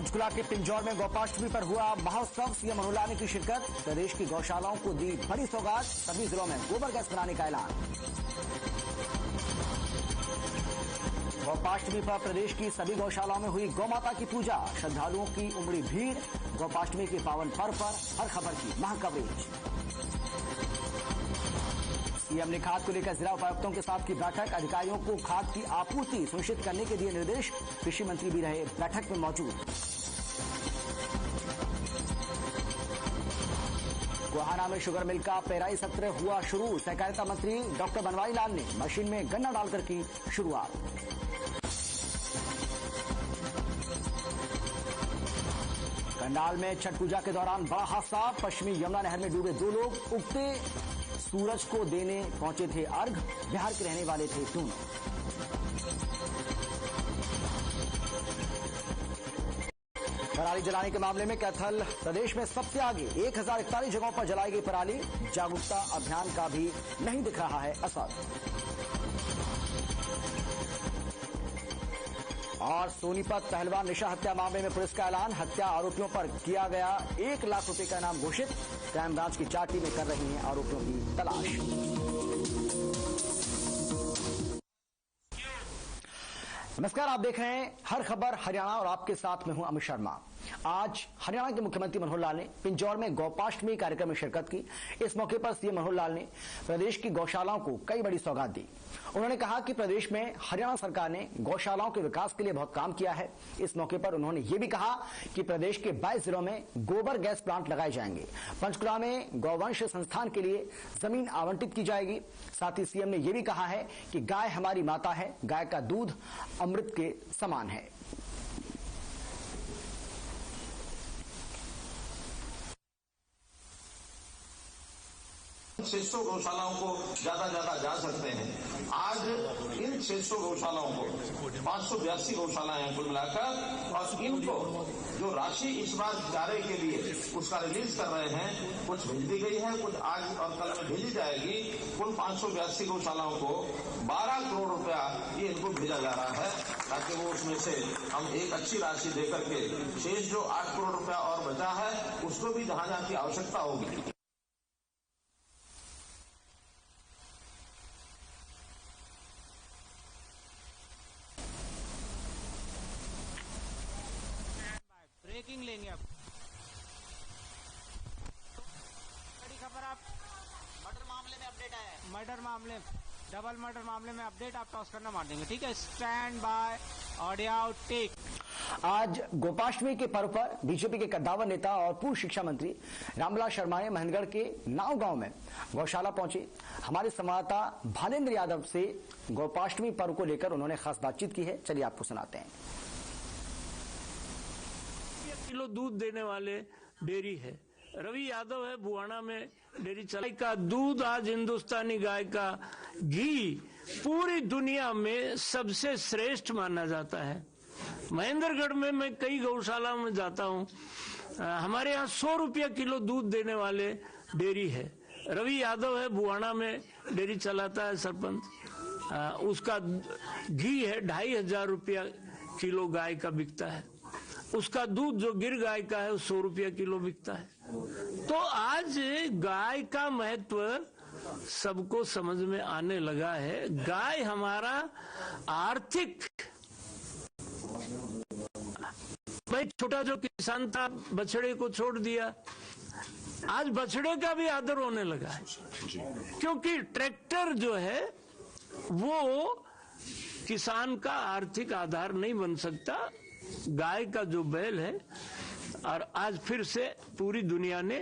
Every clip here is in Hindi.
पंचकुला के पिंजौर में गोपाष्टमी पर हुआ महोत्सव। सीएम मनोहर लाल ने की शिरकत। प्रदेश की गौशालाओं को दी बड़ी सौगात। सभी जिलों में गोबर गैस बनाने का ऐलान। गोपाष्टमी पर प्रदेश की सभी गौशालाओं में हुई गौ माता की पूजा। श्रद्धालुओं की उमड़ी भीड़। गोपाष्टमी के पावन पर्व पर हर खबर की महा कवरेज। सीएम ने खाद को लेकर जिला उपायुक्तों के साथ की बैठक। अधिकारियों को खाद की आपूर्ति सुनिश्चित करने के दिए निर्देश। कृषि मंत्री भी रहे बैठक में मौजूद। गोहाना में शुगर मिल का पेराई सत्र हुआ शुरू। सहकारिता मंत्री डॉक्टर बनवारी लाल ने मशीन में गन्ना डालकर की शुरुआत। कंडाल में छठ पूजा के दौरान बड़ा हादसा। पश्चिमी यमुना नहर में डूबे 2 लोग। उगते सूरज को देने पहुंचे थे अर्घ। बिहार के रहने वाले थे दोनों। पराली जलाने के मामले में कैथल प्रदेश में सबसे आगे। 1041 जगहों पर जलाई गई पराली। जागरूकता अभियान का भी नहीं दिख रहा है असर। और सोनीपत पहलवान निशा हत्या मामले में पुलिस का ऐलान। हत्या आरोपियों पर किया गया 1 लाख रुपए का इनाम घोषित। क्राइम ब्रांच की 4 टीमें कर रही हैं आरोपियों की तलाश। नमस्कार, आप देख रहे हैं हर खबर हरियाणा और आपके साथ में हूं अमित शर्मा। आज हरियाणा के मुख्यमंत्री मनोहर लाल ने पिंजौर में गोपाष्टमी कार्यक्रम में शिरकत की। इस मौके पर सीएम मनोहर लाल ने प्रदेश की गौशालाओं को कई बड़ी सौगात दी। उन्होंने कहा कि प्रदेश में हरियाणा सरकार ने गौशालाओं के विकास के लिए बहुत काम किया है। इस मौके पर उन्होंने ये भी कहा कि प्रदेश के 22 जिलों में गोबर गैस प्लांट लगाए जाएंगे। पंचकुला में गौवंश संस्थान के लिए जमीन आवंटित की जाएगी। साथ ही सीएम ने यह भी कहा है कि गाय हमारी माता है। गाय का दूध अमृत के समान है। 600 गौशालाओं को ज्यादा जा सकते हैं। आज इन 600 गौशालाओं को 582 गौशालाएं हैं कुल मिलाकर, और इनको जो राशि इस बार चारे के लिए उसका रिलीज कर रहे हैं, कुछ भेज दी गई है, कुछ आज और कल में भेजी जाएगी। कुल 582 गौशालाओं को 12 करोड़ रुपया ये इनको भेजा जा रहा है, ताकि वो उसमें से हम एक अच्छी राशि देकर के शेष जो 8 करोड़ रुपया और बचा है उसको भी जहां जहां की आवश्यकता होगी। ब्रेकिंग लेंगे अब। बड़ी खबर, आप मर्डर मामले में अपडेट आया है। मर्डर मामले, डबल मर्डर मामले में अपडेट आप टॉस करना मार देंगे, ठीक है। Stand by, audio tech. आज गोपाष्टमी के पर्व पर बीजेपी के कद्दावर नेता और पूर्व शिक्षा मंत्री रामविलास शर्मा ने महेंद्रगढ़ के नाव गांव में गौशाला पहुंचे। हमारे संवाददाता भालेंद्र यादव से गोपाष्टमी पर्व को लेकर उन्होंने खास बातचीत की है। चलिए आपको सुनाते हैं। किलो दूध देने वाले डेयरी है। रवि यादव है बुआना में डेयरी चलाई का दूध। आज हिंदुस्तानी गाय का घी पूरी दुनिया में सबसे श्रेष्ठ माना जाता है। महेंद्रगढ़ में मैं कई गौशालाओं में जाता हूँ। हमारे यहाँ 100 रुपया किलो दूध देने वाले डेयरी है। रवि यादव है बुआना में डेयरी चलाता है सरपंच। उसका घी है 2500 रुपया किलो गाय का बिकता है। उसका दूध जो गिर गाय का है 100 रुपया किलो बिकता है। तो आज गाय का महत्व सबको समझ में आने लगा है। गाय हमारा आर्थिक, भाई छोटा जो किसान था बछड़े को छोड़ दिया, आज बछड़े का भी आदर होने लगा है, क्योंकि ट्रैक्टर जो है वो किसान का आर्थिक आधार नहीं बन सकता। गाय का जो बैल है, और आज फिर से पूरी दुनिया ने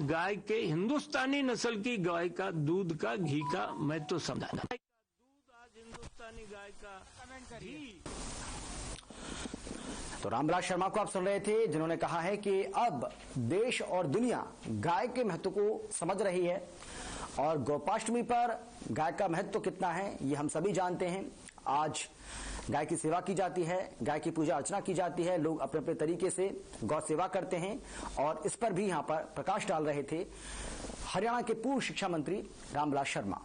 गाय के, हिंदुस्तानी नस्ल की गाय का दूध का घी का महत्व समझा। दूध आज हिंदुस्तानी गाय का घी। तो रामविलास शर्मा को आप सुन रहे थे, जिन्होंने कहा है कि अब देश और दुनिया गाय के महत्व को समझ रही है, और गोपाष्टमी पर गाय का महत्व कितना है ये हम सभी जानते हैं। आज गाय की सेवा की जाती है, गाय की पूजा अर्चना की जाती है। लोग अपने अपने तरीके से गौ सेवा करते हैं, और इस पर भी यहां पर प्रकाश डाल रहे थे हरियाणा के पूर्व शिक्षा मंत्री रामविलास शर्मा।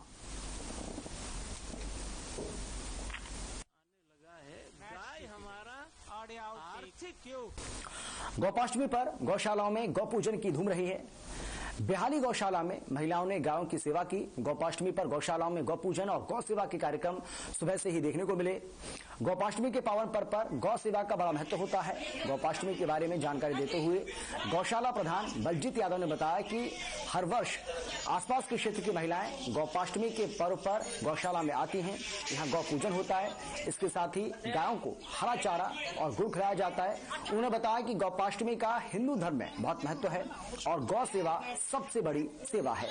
क्यों? गोपाष्टमी पर गौशालाओं में गौ पूजन की धूम रही है। बिहाली गौशाला में महिलाओं ने गायों की सेवा की। गोपाष्टमी पर गौशालाओं में गौ पूजन और गौ सेवा के कार्यक्रम सुबह से ही देखने को मिले। गोपाष्टमी के पावन पर्व पर गौ सेवा का बड़ा महत्व होता है। गोपाष्टमी के बारे में जानकारी देते हुए गौशाला प्रधान बलजीत यादव ने बताया कि हर वर्ष आसपास के क्षेत्र की महिलाएं गोपाष्टमी के पर्व पर गौशाला में आती हैं। यहाँ गौ पूजन होता है। इसके साथ ही गायों को हरा चारा और गुड़ खिलाया जाता है। उन्होंने बताया कि गोपाष्टमी का हिंदू धर्म में बहुत महत्व है और गौ सेवा सबसे बड़ी सेवा है।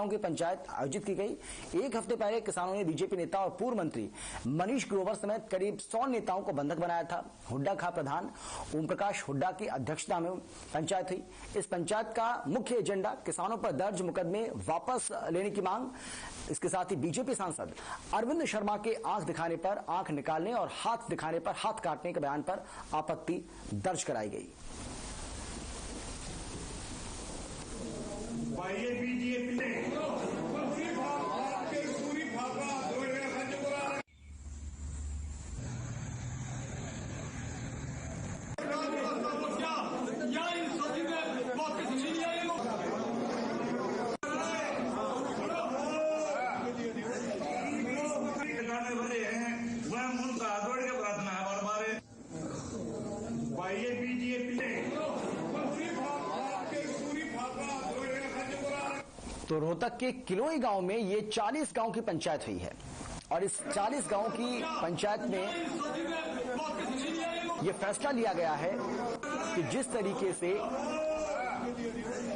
की पंचायत आयोजित की गई। एक हफ्ते पहले किसानों ने बीजेपी नेता और पूर्व मंत्री मनीष ग्रोवर समेत करीब 100 नेताओं को बंधक बनाया था। हुड्डा खा प्रधान ओम प्रकाश हुड्डा की अध्यक्षता में पंचायत हुई। इस पंचायत का मुख्य एजेंडा किसानों पर दर्ज मुकदमे वापस लेने की मांग। इसके साथ ही बीजेपी सांसद अरविंद शर्मा के आंख दिखाने पर आंख निकालने और हाथ दिखाने पर हाथ काटने के बयान पर आपत्ति दर्ज कराई गई। तो रोहतक के किलोई गांव में ये 40 गांव की पंचायत हुई है और इस 40 गांव की पंचायत में ये फैसला लिया गया है कि जिस तरीके से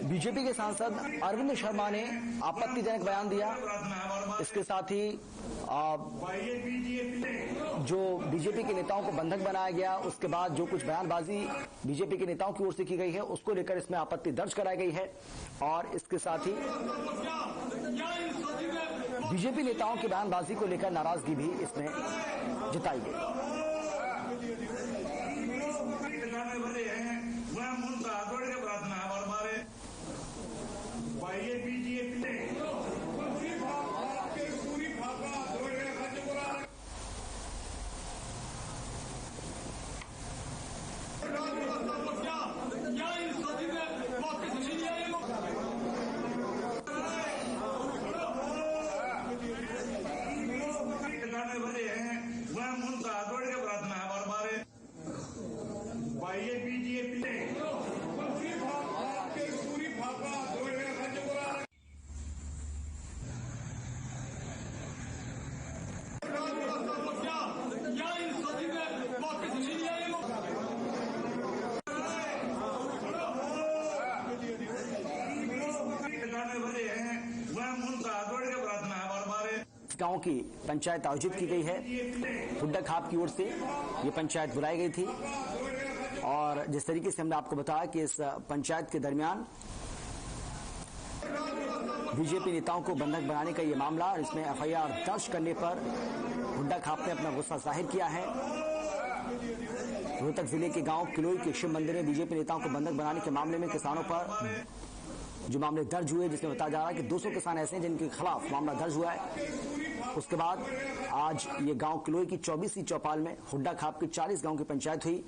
बीजेपी के सांसद अरविंद शर्मा ने आपत्तिजनक बयान दिया, इसके साथ ही जो बीजेपी के नेताओं को बंधक बनाया गया, उसके बाद जो कुछ बयानबाजी बीजेपी के नेताओं की ओर से की गई है उसको लेकर इसमें आपत्ति दर्ज कराई गई है। और इसके साथ ही बीजेपी नेताओं की बयानबाजी को लेकर नाराजगी भी इसमें जताई गई। गांव की पंचायत आयोजित की गई है। हुड्डा खाप की ओर से ये पंचायत बुलाई गई थी और जिस तरीके से हमने आपको बताया कि इस पंचायत के दरमियान बीजेपी नेताओं को बंधक बनाने का ये मामला, इसमें एफआईआर दर्ज करने पर हुड्डा खाप ने अपना गुस्सा जाहिर किया है। रोहतक जिले के गांव किलोई के शिव मंदिर में बीजेपी नेताओं को बंधक बनाने के मामले में किसानों पर जो मामले दर्ज हुए, जिसमें बताया जा रहा है कि 200 किसान ऐसे हैं जिनके खिलाफ मामला दर्ज हुआ है। उसके बाद आज ये गांव किलोई की 24वीं चौपाल में हुड्डा खाप की 40 गांव की पंचायत हुई।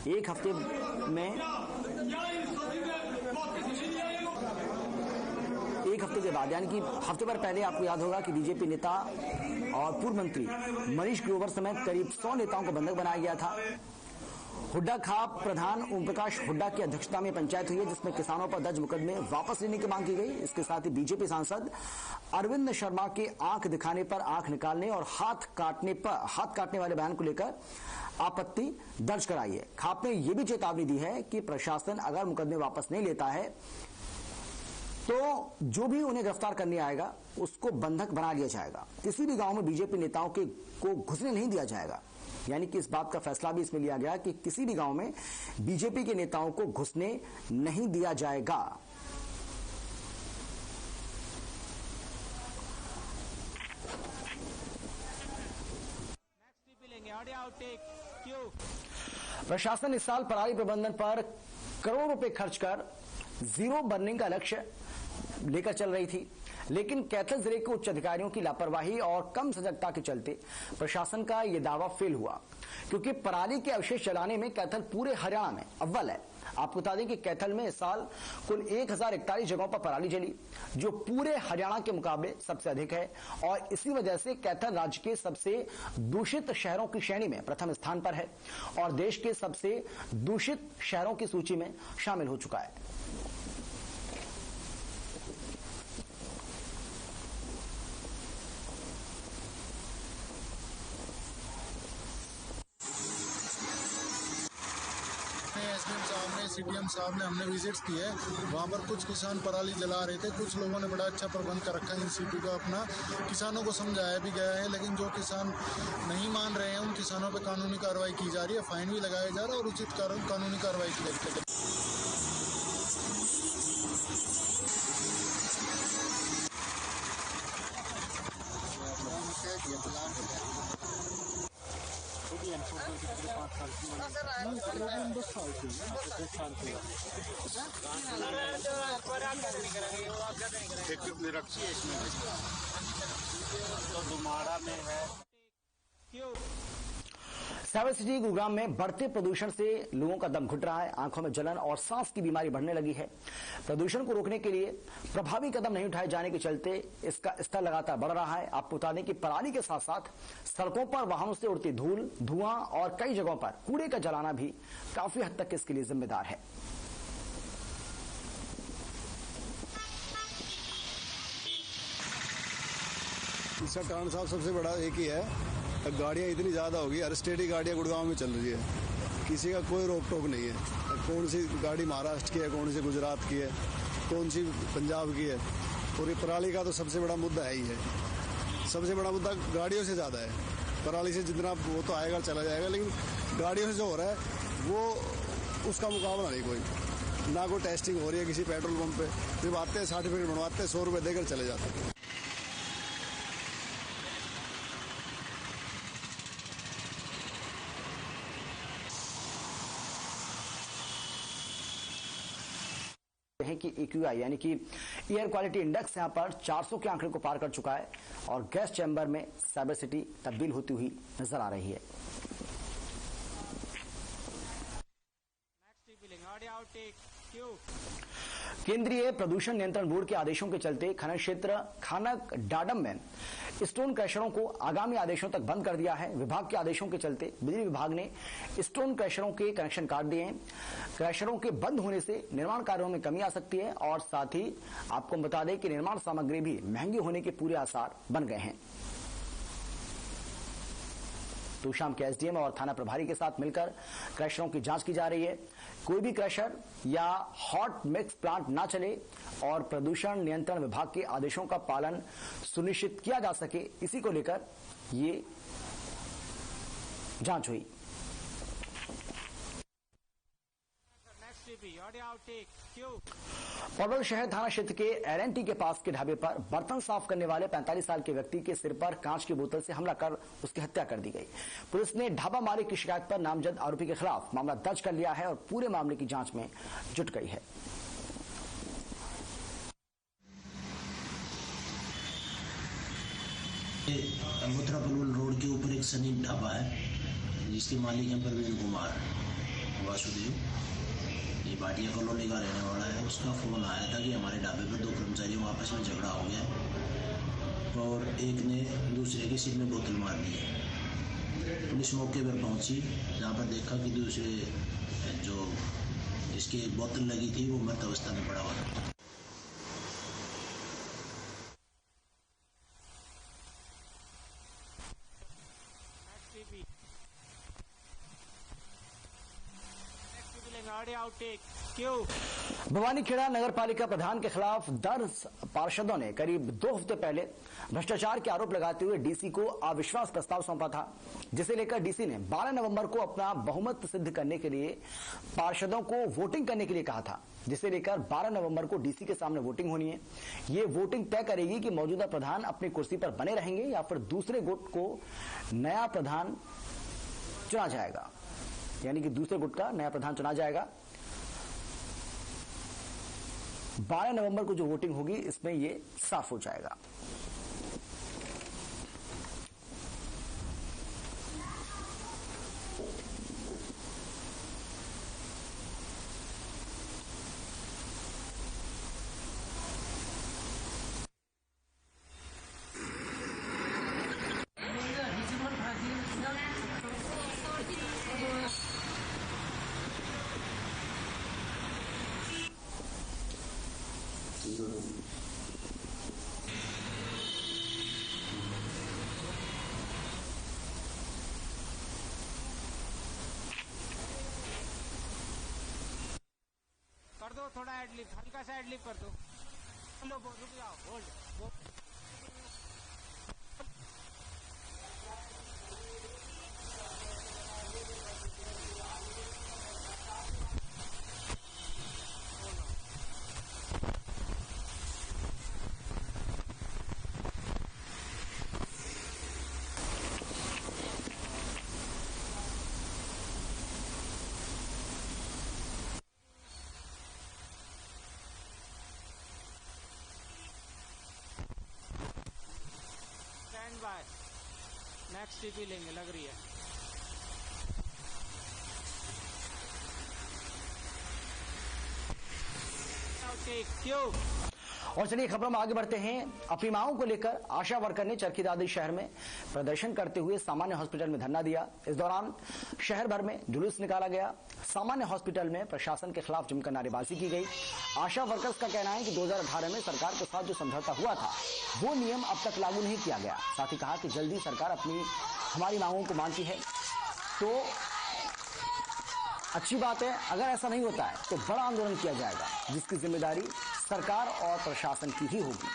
एक हफ्ते के बाद यानी कि हफ्ते भर पहले आपको याद होगा कि बीजेपी नेता और पूर्व मंत्री मनीष ग्रोवर समेत करीब 100 नेताओं को बंधक बनाया गया था। हुड्डा खाप प्रधान ओम प्रकाश हुड्डा की अध्यक्षता में पंचायत हुई है, जिसमें किसानों पर दर्ज मुकदमे वापस लेने की मांग की गई। इसके साथ ही बीजेपी सांसद अरविंद शर्मा के आंख दिखाने पर आंख निकालने और हाथ काटने वाले बयान को लेकर आपत्ति दर्ज कराई है। खाप ने यह भी चेतावनी दी है कि प्रशासन अगर मुकदमे वापस नहीं लेता है तो जो भी उन्हें गिरफ्तार करने आएगा उसको बंधक बना लिया जाएगा। किसी भी गांव में बीजेपी नेताओं को घुसने नहीं दिया जाएगा। यानी कि इस बात का फैसला भी इसमें लिया गया कि किसी भी गांव में बीजेपी के नेताओं को घुसने नहीं दिया जाएगा। प्रशासन इस साल पराली प्रबंधन पर करोड़ों रुपए खर्च कर जीरो बर्निंग का लक्ष्य लेकर चल रही थी, लेकिन कैथल जिले के उच्च अधिकारियों की लापरवाही और कम सजगता के चलते प्रशासन का यह दावा फेल हुआ, क्योंकि पराली के अवशेष जलाने में कैथल पूरे हरियाणा में अव्वल है। आपको बता दें कि कैथल में इस साल कुल 1041 जगहों पर पराली जली, जो पूरे हरियाणा के मुकाबले सबसे अधिक है, और इसी वजह से कैथल राज्य के सबसे दूषित शहरों की श्रेणी में प्रथम स्थान पर है और देश के सबसे दूषित शहरों की सूची में शामिल हो चुका है। एसडीएम साहब ने, सीडीएम साहब ने, हमने विजिट्स किए। वहाँ पर कुछ किसान पराली जला रहे थे, कुछ लोगों ने बड़ा अच्छा प्रबंध कर रखा है इन सीटू का अपना। किसानों को समझाया भी गया है, लेकिन जो किसान नहीं मान रहे हैं उन किसानों पर कानूनी कार्रवाई की जा रही है, फाइन भी लगाया जा रहा है और उचित कानूनी कार्रवाई की जाती है। साइबर सिटी गुरुग्राम में बढ़ते प्रदूषण से लोगों का दम घुट रहा है, आंखों में जलन और सांस की बीमारी बढ़ने लगी है। प्रदूषण को रोकने के लिए प्रभावी कदम नहीं उठाए जाने के चलते इसका स्तर लगातार बढ़ रहा है। आपको बता दें कि पराली के साथ साथ सड़कों पर वाहनों से उड़ती धूल, धुआं और कई जगहों पर कूड़े का जलाना भी काफी हद तक इसके लिए जिम्मेदार है। इसका कारण साहब सबसे बड़ा एक ही है, गाड़ियाँ इतनी ज़्यादा होगी, हर स्टेट की गाड़ियाँ गुड़गांव में चल रही है, किसी का कोई रोक टोक नहीं है। कौन सी गाड़ी महाराष्ट्र की है, कौन सी गुजरात की है, कौन सी पंजाब की है। और ये पराली का तो सबसे बड़ा मुद्दा है ही है। सबसे बड़ा मुद्दा गाड़ियों से ज़्यादा है। पराली से जितना वो तो आएगा चला जाएगा, लेकिन गाड़ियों से जो हो रहा है वो उसका मुकाबला नहीं कोई। ना कोई टेस्टिंग हो रही है किसी पेट्रोल पंप पे, जब आते हैं सर्टिफिकेट बनवाते हैं, 100 रुपये देकर चले जाते हैं। कि AQI यानी कि एयर क्वालिटी इंडेक्स यहां पर 400 के आंकड़े को पार कर चुका है और गैस चैम्बर में साइबर सिटी तब्दील होती हुई नजर आ रही है। केंद्रीय प्रदूषण नियंत्रण बोर्ड के आदेशों के चलते खनन क्षेत्र खानक डाडम में स्टोन क्रशरों को आगामी आदेशों तक बंद कर दिया है। विभाग के आदेशों के चलते बिजली विभाग ने स्टोन क्रशरों के कनेक्शन काट दिए हैं। क्रशरों के बंद होने से निर्माण कार्यों में कमी आ सकती है और साथ ही आपको बता दें कि निर्माण सामग्री भी महंगी होने के पूरे आसार बन गए हैं। तोशाम के एसडीएम और थाना प्रभारी के साथ मिलकर क्रशरों की जांच की जा रही है। कोई भी क्रशर या हॉट मिक्स प्लांट ना चले और प्रदूषण नियंत्रण विभाग के आदेशों का पालन सुनिश्चित किया जा सके, इसी को लेकर ये जांच हुई। पडोल शहर थाना क्षेत्र के LNT के पास के ढाबे पर बर्तन साफ करने वाले 45 साल के व्यक्ति के सिर पर कांच की बोतल से हमला कर उसकी हत्या कर दी गई। पुलिस ने ढाबा मालिक की शिकायत पर नामजद आरोपी के खिलाफ मामला दर्ज कर लिया है और पूरे मामले की जांच में जुट गई है। अमोत्रा पलवल रोड के ऊपर एक सनी ढाबा है जिसके मालिक हैं परवीन कुमार वासुदेव। ये भाटिया कॉलोनी का रहने वाला है। उसका फोन आया था कि हमारे ढाबे पर 2 कर्मचारियों आपस में झगड़ा हो गया और एक ने दूसरे के सिर में बोतल मार दी है। पुलिस मौके पर पहुंची, जहां पर देखा कि दूसरे जो जिसकी बोतल लगी थी वो मृत अवस्था में पड़ा हुआ था। भवानीखेड़ा नगर पालिका प्रधान के खिलाफ 10 पार्षदों ने करीब 2 हफ्ते पहले भ्रष्टाचार के आरोप लगाते हुए डीसी को अविश्वास प्रस्ताव सौंपा था, जिसे लेकर डीसी ने 12 नवंबर को अपना बहुमत सिद्ध करने के लिए पार्षदों को वोटिंग करने के लिए कहा था, जिसे लेकर 12 नवंबर को डीसी के सामने वोटिंग होनी है। ये वोटिंग तय करेगी कि मौजूदा प्रधान अपनी कुर्सी पर बने रहेंगे या फिर दूसरे गुट को नया प्रधान चुना जाएगा। यानी कि दूसरे गुट का नया प्रधान चुना जाएगा। 12 नवंबर को जो वोटिंग होगी इसमें ये साफ हो जाएगा। कर दो थोड़ा एडलिप, हल्का सा एडलिप कर दो। लो रुक जाओ, होल्ड। बाय नेक्स्ट टीपी लेंगे, लग रही है। क्यों? और चलिए खबरों में आगे बढ़ते हैं। अपनी मांगों को लेकर आशा वर्कर ने चरखी दादरी शहर में प्रदर्शन करते हुए सामान्य हॉस्पिटल में धरना दिया। इस दौरान शहर भर में जुलूस निकाला गया। सामान्य हॉस्पिटल में प्रशासन के खिलाफ जमकर नारेबाजी की गई। आशा वर्कर्स का कहना है कि 2018 में सरकार के साथ जो समझौता हुआ था वो नियम अब तक लागू नहीं किया गया। साथ ही कहा कि जल्दी सरकार हमारी मांगों को मानती है तो अच्छी बात है, अगर ऐसा नहीं होता है तो बड़ा आंदोलन किया जाएगा जिसकी जिम्मेदारी सरकार और प्रशासन की ही होगी।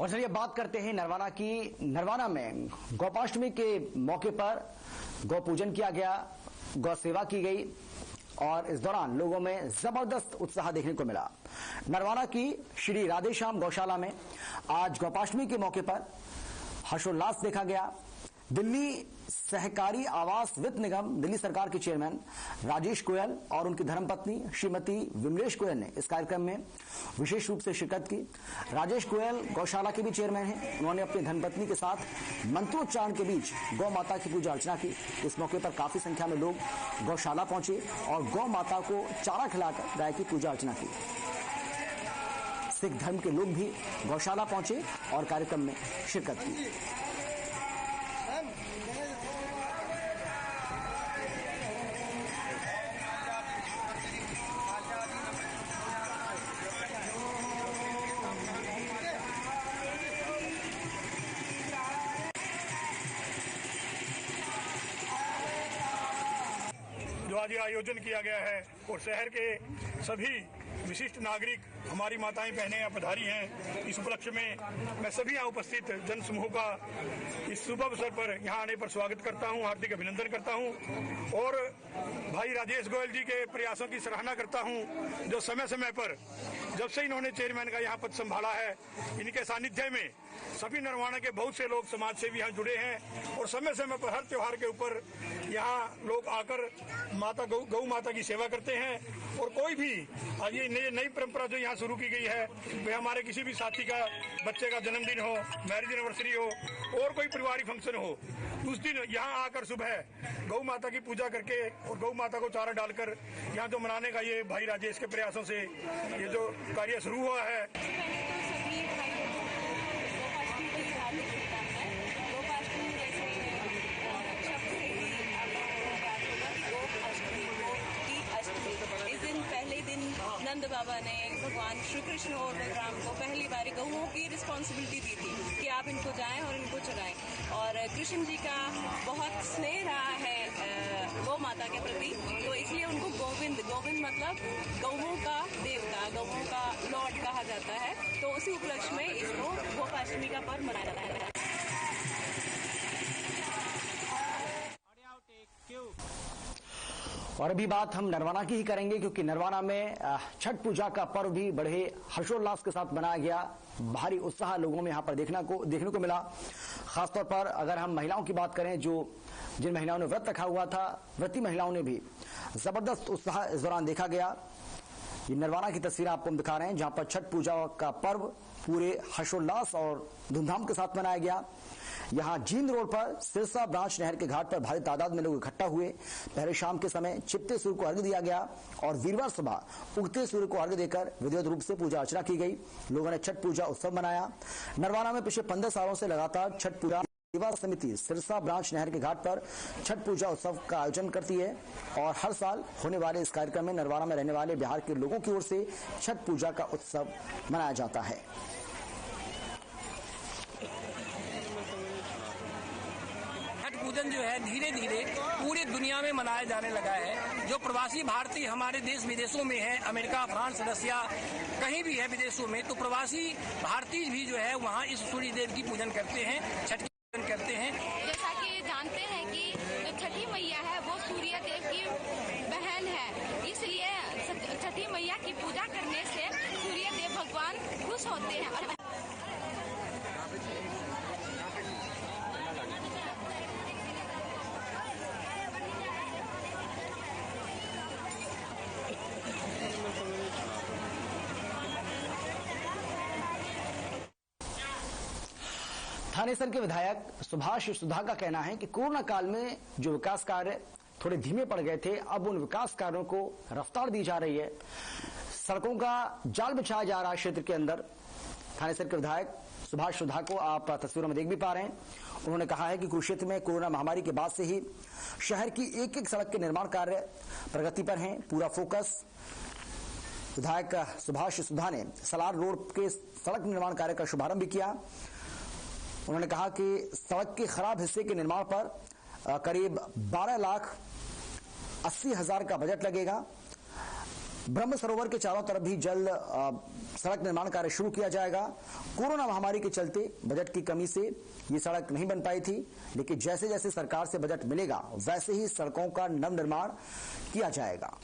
और चलिए बात करते हैं नरवाना की। नरवाना में गोपाष्टमी के मौके पर गौ पूजन किया गया, गौ सेवा की गई और इस दौरान लोगों में जबरदस्त उत्साह देखने को मिला। नरवाना की श्री राधेश्याम गौशाला में आज गोपाष्टमी के मौके पर हर्षोल्लास देखा गया। दिल्ली सहकारी आवास वित्त निगम दिल्ली सरकार के चेयरमैन राजेश गोयल और उनकी धर्मपत्नी श्रीमती विमलेश गोयल ने इस कार्यक्रम में विशेष रूप से शिरकत की। राजेश गोयल गौशाला के भी चेयरमैन हैं। उन्होंने अपनी धर्मपत्नी के साथ मंत्रोच्चारण के बीच गौ माता की पूजा अर्चना की। इस मौके पर काफी संख्या में लोग गौशाला पहुंचे और गौ माता को चारा खिलाकर गाय की पूजा अर्चना की। सिख धर्म के लोग भी गौशाला पहुंचे और कार्यक्रम में शिरकत की। जो आज आयोजन किया गया है और शहर के सभी विशिष्ट नागरिक हमारी माताएं बहनें यहाँ पधारी हैं। इस उपलक्ष्य में मैं सभी यहाँ उपस्थित जन समूह का इस शुभ अवसर पर यहाँ आने पर स्वागत करता हूँ, हार्दिक अभिनंदन करता हूँ और भाई राजेश गोयल जी के प्रयासों की सराहना करता हूँ, जो समय समय पर जब से इन्होंने चेयरमैन का यहाँ पद संभाला है, इनके सानिध्य में सभी नरवाना के बहुत से लोग समाज सेवी यहाँ जुड़े हैं और समय समय पर हर त्योहार के ऊपर यहाँ लोग आकर माता गौ माता की सेवा करते हैं। और कोई भी आज ये नई परंपरा जो यहाँ शुरू की गई है, वे हमारे किसी भी साथी का बच्चे का जन्मदिन हो, मैरिज एनिवर्सरी हो और कोई पारिवारिक फंक्शन हो, उस दिन यहाँ आकर सुबह गौ माता की पूजा करके और गौ माता को चारा डालकर यहाँ जो मनाने का ये भाई राजेश के प्रयासों से ये जो कार्य शुरू हुआ है। नंद बाबा ने भगवान श्री कृष्ण और बलराम को पहली बारी गऊओं की रिस्पॉन्सिबिलिटी दी थी कि आप इनको जाएं और इनको चराएं। और कृष्ण जी का बहुत स्नेह रहा है गौ माता के प्रति, तो इसलिए उनको गोविंद मतलब गऊओं का देवता, गऊओं का लॉर्ड कहा जाता है। तो उसी उपलक्ष्य में इसको गोपाष्टमी का पर्व मनाया जाता है। और अभी बात हम नरवाना की ही करेंगे, क्योंकि नरवाना में छठ पूजा का पर्व भी बड़े हर्षोल्लास के साथ मनाया गया। भारी उत्साह लोगों में यहाँ पर देखने को मिला। खासतौर पर अगर हम महिलाओं की बात करें, जिन महिलाओं ने व्रत रखा हुआ था, व्रती महिलाओं ने भी जबरदस्त उत्साह इस दौरान देखा गया। ये नरवाना की तस्वीर आपको हम दिखा रहे हैं, जहां पर छठ पूजा का पर्व पूरे हर्षोल्लास और धूमधाम के साथ मनाया गया। यहां जींद रोड पर सिरसा ब्रांच नहर के घाट पर भारी तादाद में लोग इकट्ठा हुए। पहले शाम के समय छिपते सूर्य को अर्घ्य दिया गया और वीरवार सुबह उगते सूर्य को अर्घ्य देकर विधिवत रूप से पूजा अर्चना की गई। लोगों ने छठ पूजा उत्सव मनाया। नरवाना में पिछले 15 सालों से लगातार छठ पूजा सेवा समिति सिरसा ब्रांच नहर के घाट पर छठ पूजा उत्सव का आयोजन करती है और हर साल होने वाले इस कार्यक्रम में नरवाना में रहने वाले बिहार के लोगों की ओर से छठ पूजा का उत्सव मनाया जाता है। पूजन जो है धीरे धीरे पूरी दुनिया में मनाया जाने लगा है। जो प्रवासी भारतीय हमारे देश विदेशों में है, अमेरिका, फ्रांस, रसिया, कहीं भी है विदेशों में, तो प्रवासी भारतीय भी जो है वहाँ इस सूर्य देव की पूजन करते हैं, छठ की पूजन करते हैं। जैसा कि जानते हैं कि जो छठी मैया है वो सूर्य देव की बहन है, इसलिए छठी मैया की पूजा करने से सूर्य देव भगवान खुश होते हैं। थानेसर के विधायक सुभाष सुधा का कहना है कि कोरोना काल में जो विकास कार्य थोड़े धीमे पड़ गए थे, अब उन विकास कार्यों को रफ्तार दी जा रही है। सड़कों का जाल बिछाया जा रहा है क्षेत्र के अंदर। थानेसर के विधायक सुभाष सुधा को आप तस्वीरों में देख भी पा रहे हैं। उन्होंने कहा है कि कुरुक्षेत्र में कोरोना महामारी के बाद से ही शहर की एक एक सड़क के निर्माण कार्य प्रगति पर हैं। पूरा फोकस विधायक सुभाष सुधा ने सलार रोड के सड़क निर्माण कार्य का शुभारंभ भी किया। उन्होंने कहा कि सड़क के खराब हिस्से के निर्माण पर करीब 12,80,000 का बजट लगेगा। ब्रह्म सरोवर के चारों तरफ भी जल्द सड़क निर्माण कार्य शुरू किया जाएगा। कोरोना महामारी के चलते बजट की कमी से ये सड़क नहीं बन पाई थी, लेकिन जैसे जैसे सरकार से बजट मिलेगा वैसे ही सड़कों का नव निर्माण किया जाएगा।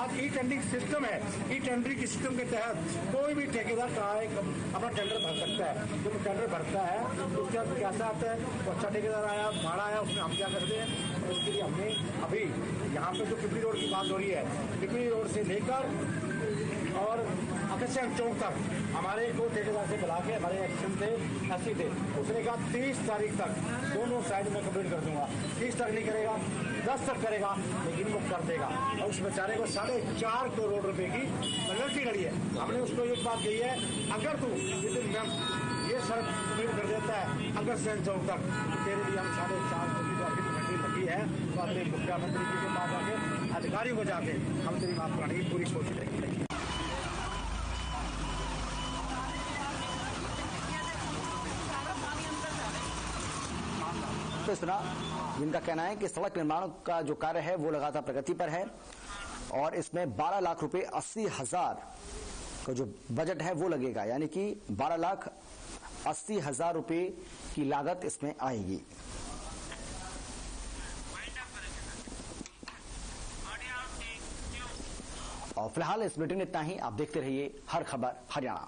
आज ई टेंडरिंग सिस्टम है। ई टेंडरिंग सिस्टम के तहत कोई भी ठेकेदार अपना टेंडर भर सकता है। जब टेंडर भरता है तो उसके बाद कैसा आता है, तो अच्छा ठेकेदार आया, भाड़ा आया, उसमें हम क्या करते हैं, तो उसके लिए हमने अभी यहाँ पे जो पिपली रोड की बात हो रही है, पिपली रोड से लेकर और आकर्षण चौक तक हमारे को ठेकेदार से बुला के हमारे एक्शन थे ऐसे थे, उसने कहा 30 तारीख तक दोनों साइड में कंप्लीट कर दूंगा। 30 तक नहीं करेगा, 10 तक करेगा, लेकिन वो कर देगा। और उस बेचारे को 4.5 करोड़ रुपए की पेनल्टी लगी है। हमने उसको एक बात कही है, अगर तू ये सड़क कंप्लीट कर देता है आकर्षण चौक तक, तेरे लिए हम 4.5 करोड़ की पेनल्टी लगी है, तो अपने मुख्यमंत्री जी के पास आके अधिकारियों को जाके हम तेरी माफ कराने की पूरी कोशिश करेंगे। तो सुना जिनका कहना है कि सड़क निर्माण का जो कार्य है वो लगातार प्रगति पर है और इसमें 12 लाख रुपए 80,000 का जो बजट है वो लगेगा, यानी कि 12,80,000 रुपए की लागत इसमें आएगी। और फिलहाल इस बुलेटिन में इतना ही। आप देखते रहिए हर खबर हरियाणा।